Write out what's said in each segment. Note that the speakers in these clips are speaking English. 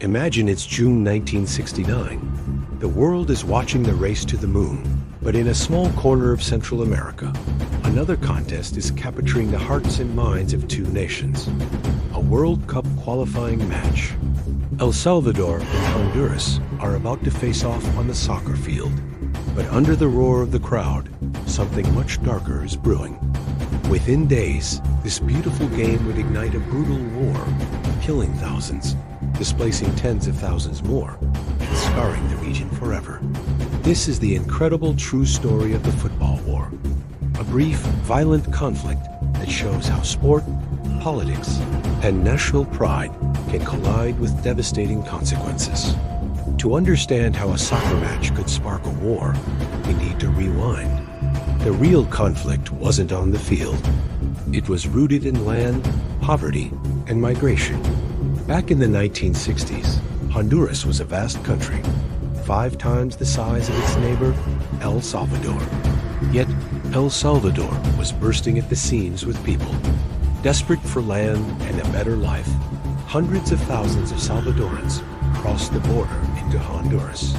Imagine it's June 1969. The world is watching the race to the moon, but in a small corner of Central America, another contest is capturing the hearts and minds of two nations. A World Cup qualifying match. El Salvador and Honduras are about to face off on the soccer field, but under the roar of the crowd, something much darker is brewing. Within days, this beautiful game would ignite a brutal war, killing thousands, displacing tens of thousands more, and scarring the region forever. This is the incredible true story of the football war. A brief, violent conflict that shows how sport, politics, and national pride can collide with devastating consequences. To understand how a soccer match could spark a war, we need to rewind. The real conflict wasn't on the field. It was rooted in land, poverty, and migration. Back in the 1960s, Honduras was a vast country, 5 times the size of its neighbor, El Salvador. Yet, El Salvador was bursting at the seams with people. Desperate for land and a better life, hundreds of thousands of Salvadorans crossed the border into Honduras.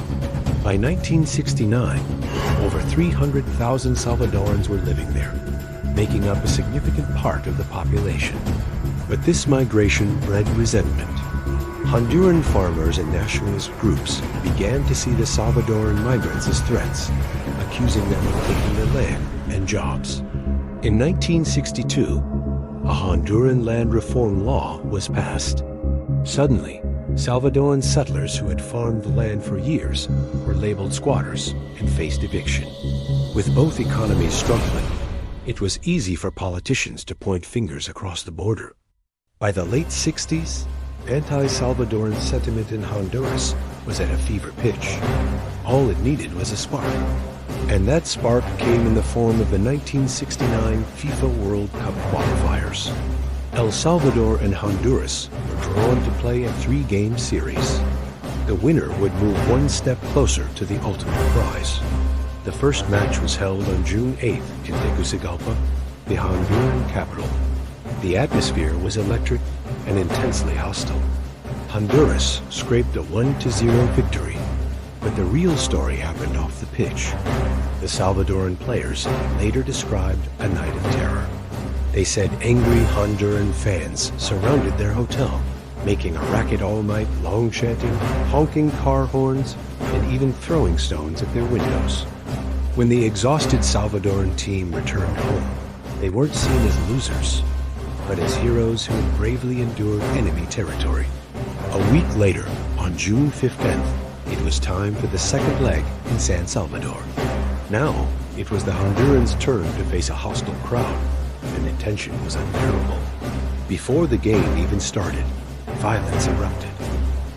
By 1969, over 300,000 Salvadorans were living there, making up a significant part of the population. But this migration bred resentment. Honduran farmers and nationalist groups began to see the Salvadoran migrants as threats, accusing them of taking their land and jobs. In 1962, a Honduran land reform law was passed. Suddenly, Salvadoran settlers who had farmed the land for years were labeled squatters and faced eviction. With both economies struggling, it was easy for politicians to point fingers across the border. By the late 60s, anti-Salvadoran sentiment in Honduras was at a fever pitch. All it needed was a spark. And that spark came in the form of the 1969 FIFA World Cup qualifiers. El Salvador and Honduras were drawn to play a 3-game series. The winner would move one step closer to the ultimate prize. The first match was held on June 8th in Tegucigalpa, the Honduran capital. The atmosphere was electric and intensely hostile. Honduras scraped a 1-0 victory, but the real story happened off the pitch. The Salvadoran players later described a night of terror. They said angry Honduran fans surrounded their hotel, making a racket all night long, chanting, honking car horns, and even throwing stones at their windows. When the exhausted Salvadoran team returned home, they weren't seen as losers, but as heroes who had bravely endured enemy territory. A week later, on June 15th, it was time for the second leg in San Salvador. Now, it was the Hondurans' turn to face a hostile crowd, and the tension was unbearable. Before the game even started, violence erupted.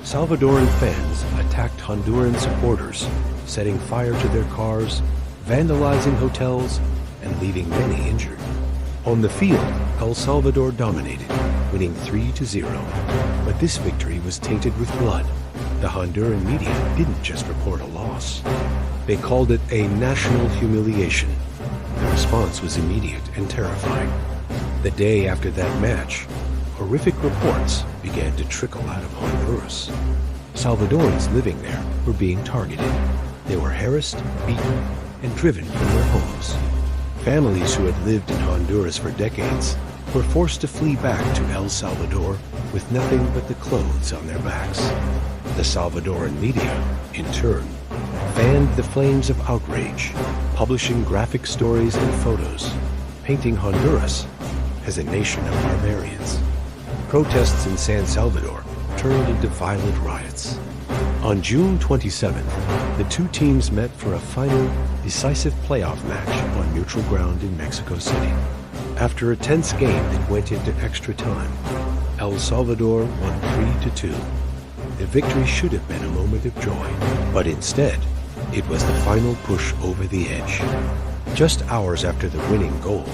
Salvadoran fans attacked Honduran supporters, setting fire to their cars, vandalizing hotels, and leaving many injured. On the field, El Salvador dominated, winning 3-0. But this victory was tainted with blood. The Honduran media didn't just report a loss. They called it a national humiliation. The response was immediate and terrifying. The day after that match, horrific reports began to trickle out of Honduras. Salvadorans living there were being targeted. They were harassed, beaten, and driven from their homes. Families who had lived in Honduras for decades were forced to flee back to El Salvador with nothing but the clothes on their backs. The Salvadoran media, in turn, fanned the flames of outrage, publishing graphic stories and photos, painting Honduras as a nation of barbarians. Protests in San Salvador turned into violent riots. On June 27th, the two teams met for a final, decisive playoff match on neutral ground in Mexico City. After a tense game that went into extra time, El Salvador won 3-2. The victory should have been a moment of joy, but instead, it was the final push over the edge. Just hours after the winning goal,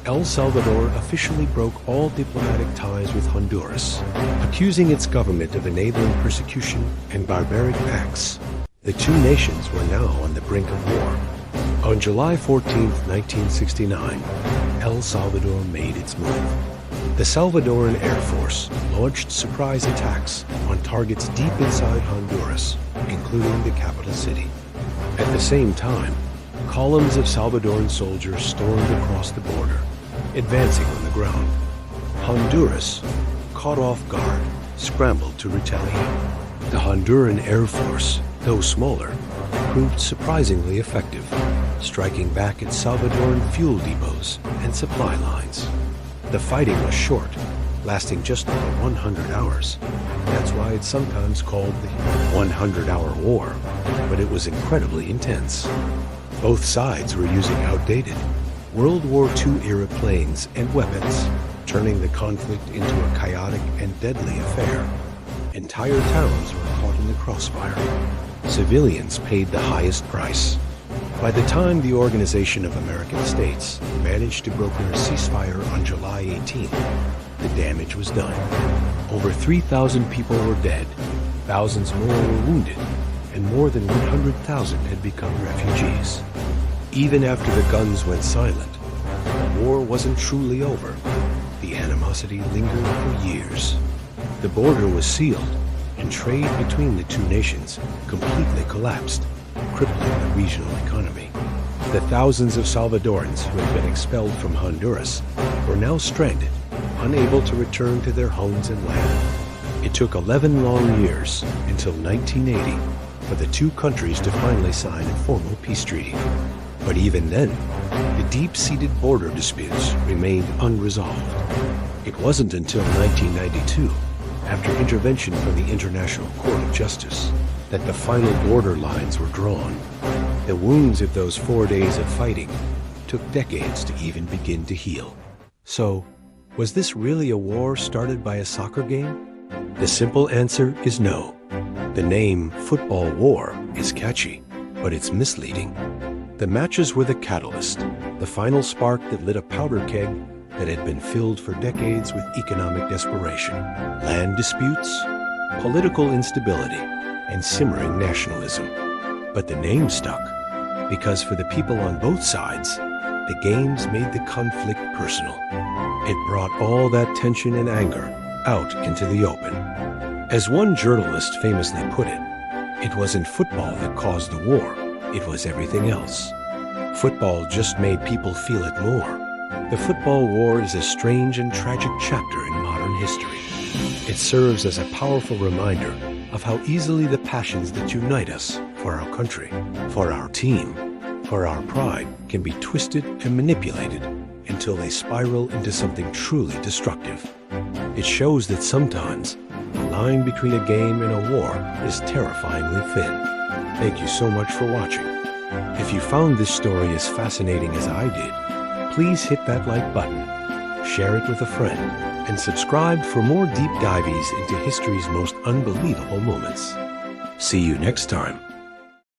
El Salvador officially broke all diplomatic ties with Honduras, accusing its government of enabling persecution and barbaric acts. The two nations were now on the brink of war. On July 14, 1969, El Salvador made its move. The Salvadoran Air Force launched surprise attacks on targets deep inside Honduras, including the capital city. At the same time, columns of Salvadoran soldiers stormed across the border, advancing on the ground. Honduras, caught off guard, scrambled to retaliate. The Honduran Air Force, though smaller, proved surprisingly effective, striking back at Salvadoran fuel depots and supply lines. The fighting was short, lasting just over 100 hours. That's why it's sometimes called the 100-hour war, but it was incredibly intense. Both sides were using outdated World War II-era planes and weapons, turning the conflict into a chaotic and deadly affair. Entire towns were caught in the crossfire. Civilians paid the highest price. By the time the Organization of American States managed to broker a ceasefire on July 18, the damage was done. Over 3,000 people were dead, thousands more were wounded, and more than 100,000 had become refugees. Even after the guns went silent, the war wasn't truly over. The animosity lingered for years. The border was sealed, and trade between the two nations completely collapsed, crippling the regional economy. The thousands of Salvadorans who had been expelled from Honduras were now stranded, unable to return to their homes and land. It took 11 long years, until 1980, for the two countries to finally sign a formal peace treaty. But even then, the deep-seated border disputes remained unresolved. It wasn't until 1992, after intervention from the International Court of Justice, that the final border lines were drawn. The wounds of those 4 days of fighting took decades to even begin to heal. So, was this really a war started by a soccer game? The simple answer is no. The name football war is catchy, but it's misleading. The matches were the catalyst, the final spark that lit a powder keg that had been filled for decades with economic desperation, land disputes, political instability, and simmering nationalism. But the name stuck, because for the people on both sides, the games made the conflict personal. It brought all that tension and anger out into the open. As one journalist famously put it, it wasn't football that caused the war, it was everything else. Football just made people feel it more. The football war is a strange and tragic chapter in modern history. It serves as a powerful reminder of how easily the passions that unite us for our country, for our team, for our pride can be twisted and manipulated until they spiral into something truly destructive. It shows that sometimes the line between a game and a war is terrifyingly thin. Thank you so much for watching. If you found this story as fascinating as I did, please hit that like button, share it with a friend, and subscribe for more deep dives into history's most unbelievable moments. See you next time.